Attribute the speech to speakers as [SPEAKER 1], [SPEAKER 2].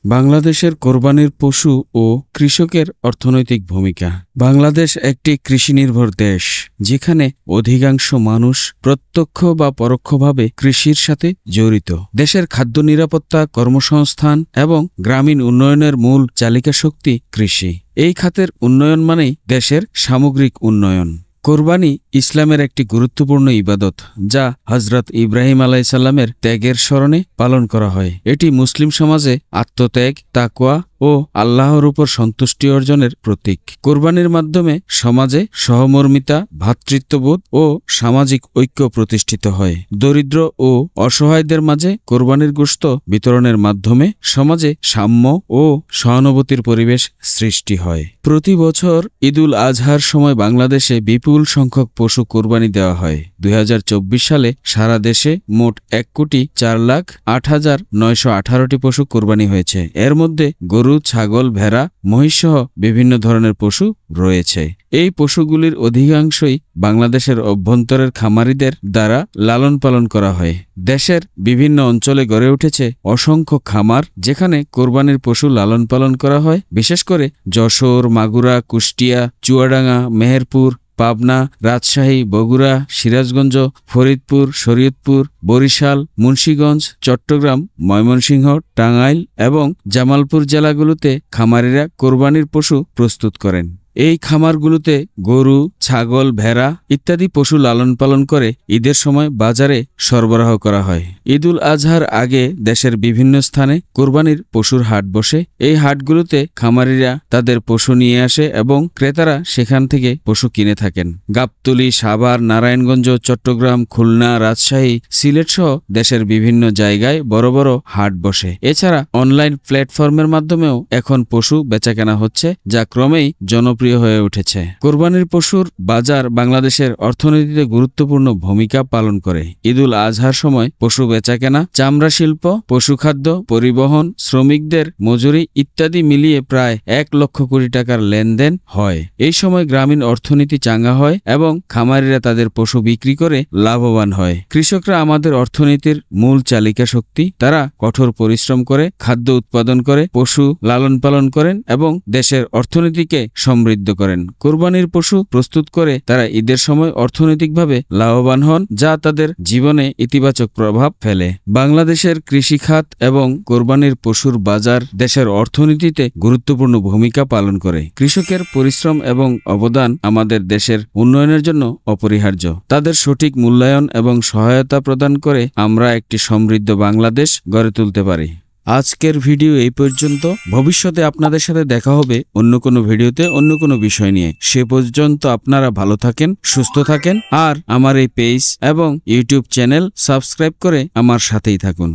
[SPEAKER 1] বাংলাদেশের কোরবানির পশু ও কৃষকের অর্থনৈতিক ভূমিকা। বাংলাদেশ একটি কৃষিনির্ভর দেশ, যেখানে অধিকাংশ মানুষ প্রত্যক্ষ বা পরোক্ষভাবে কৃষির সাথে জড়িত। দেশের খাদ্য নিরাপত্তা, কর্মসংস্থান এবং গ্রামীণ উন্নয়নের মূল চালিকা শক্তি কৃষি। এই খাতের উন্নয়ন মানেই দেশের সামগ্রিক উন্নয়ন। কোরবানি ইসলামের একটি গুরুত্বপূর্ণ ইবাদত, যা হযরত ইব্রাহিম আলাইহিসসালামের ত্যাগের স্মরণে পালন করা হয়। এটি মুসলিম সমাজে আত্মত্যাগ, তাকওয়া ও আল্লাহর উপর সন্তুষ্টি অর্জনের প্রতীক। কোরবানির মাধ্যমে সমাজে সহমর্মিতা, ভ্রাতৃত্ববোধ ও সামাজিক ঐক্য প্রতিষ্ঠিত হয়। দরিদ্র ও অসহায়দের মাঝে কোরবানির গোশত বিতরণের মাধ্যমে সমাজে সাম্য ও সহানুভূতির পরিবেশ সৃষ্টি হয়। প্রতি বছর ঈদুল আজহার সময় বাংলাদেশে বিপুল সংখ্যক পশু কোরবানি দেওয়া হয়। 2024 সালে সারা দেশে মোট 1,04,08,918টি পশু কোরবানি হয়েছে। এর মধ্যে গরু, ছাগল, ভেড়া, মহিষসহ বিভিন্ন ধরনের পশু রয়েছে। এই পশুগুলির অধিকাংশই বাংলাদেশের অভ্যন্তরের খামারিদের দ্বারা লালন পালন করা হয়। দেশের বিভিন্ন অঞ্চলে গড়ে উঠেছে অসংখ্য খামার, যেখানে কোরবানির পশু লালন পালন করা হয়। বিশেষ করে যশোর, মাগুরা, কুষ্টিয়া, চুয়াডাঙ্গা, মেহেরপুর, পাবনা, রাজশাহী, বগুড়া, সিরাজগঞ্জ, ফরিদপুর, শরীয়তপুর, বরিশাল, মুন্সিগঞ্জ, চট্টগ্রাম, ময়মনসিংহ, টাঙ্গাইল এবং জামালপুর জেলাগুলোতে খামারিরা কোরবানির পশু প্রস্তুত করেন। এই খামারগুলোতে গরু, ছাগল, ভেড়া ইত্যাদি পশু লালন পালন করে ঈদের সময় বাজারে সরবরাহ করা হয়। ঈদুল আজহার আগে দেশের বিভিন্ন স্থানে কোরবানির পশুর হাট বসে। এই হাটগুলোতে খামারিরা তাদের পশু নিয়ে আসে এবং ক্রেতারা সেখান থেকে পশু কিনে থাকেন। গাবতলী, সাভার, নারায়ণগঞ্জ, চট্টগ্রাম, খুলনা, রাজশাহী, সিলেট সহ দেশের বিভিন্ন জায়গায় বড় বড় হাট বসে। এছাড়া অনলাইন প্ল্যাটফর্মের মাধ্যমেও এখন পশু বেচাকেনা হচ্ছে, যা ক্রমেই জনপ্রিয় হয়ে উঠেছে। কোরবানির পশুর বাজার বাংলাদেশের অর্থনীতিতে গুরুত্বপূর্ণ ভূমিকা পালন করে। ঈদুল আজহার সময় পশু বেচাকেনা, চামড়া শিল্প, পশুখাদ্য, পরিবহন, শ্রমিকদের মজুরি ইত্যাদি মিলিয়ে প্রায় 1 লক্ষ কোটি টাকার লেনদেন হয়। এই সময় গ্রামীণ অর্থনীতি চাঙ্গা হয় এবং খামারিরা তাদের পশু বিক্রি করে লাভবান হয়। কৃষকরা আমাদের অর্থনীতির মূল চালিকা শক্তি। তারা কঠোর পরিশ্রম করে খাদ্য উৎপাদন করে, পশু লালন পালন করেন এবং দেশের অর্থনীতিকে সমৃদ্ধ করেন। কোরবানির পশু প্রস্তুত করে তারা ঈদের সময় অর্থনৈতিকভাবে লাভবান হন, যা তাদের জীবনে ইতিবাচক প্রভাব ফেলে। বাংলাদেশের কৃষি খাত এবং কোরবানির পশুর বাজার দেশের অর্থনীতিতে গুরুত্বপূর্ণ ভূমিকা পালন করে। কৃষকের পরিশ্রম এবং অবদান আমাদের দেশের উন্নয়নের জন্য অপরিহার্য। তাদের সঠিক মূল্যায়ন এবং সহায়তা প্রদান করে আমরা একটি সমৃদ্ধ বাংলাদেশ গড়ে তুলতে পারি। আজকের ভিডিও এই পর্যন্ত। ভবিষ্যতে আপনাদের সাথে দেখা হবে অন্য কোনো ভিডিওতে, অন্য কোনো বিষয় নিয়ে। সে পর্যন্ত আপনারা ভালো থাকেন, সুস্থ থাকেন আর আমার এই পেজ এবং ইউটিউব চ্যানেল সাবস্ক্রাইব করে আমার সাথেই থাকুন।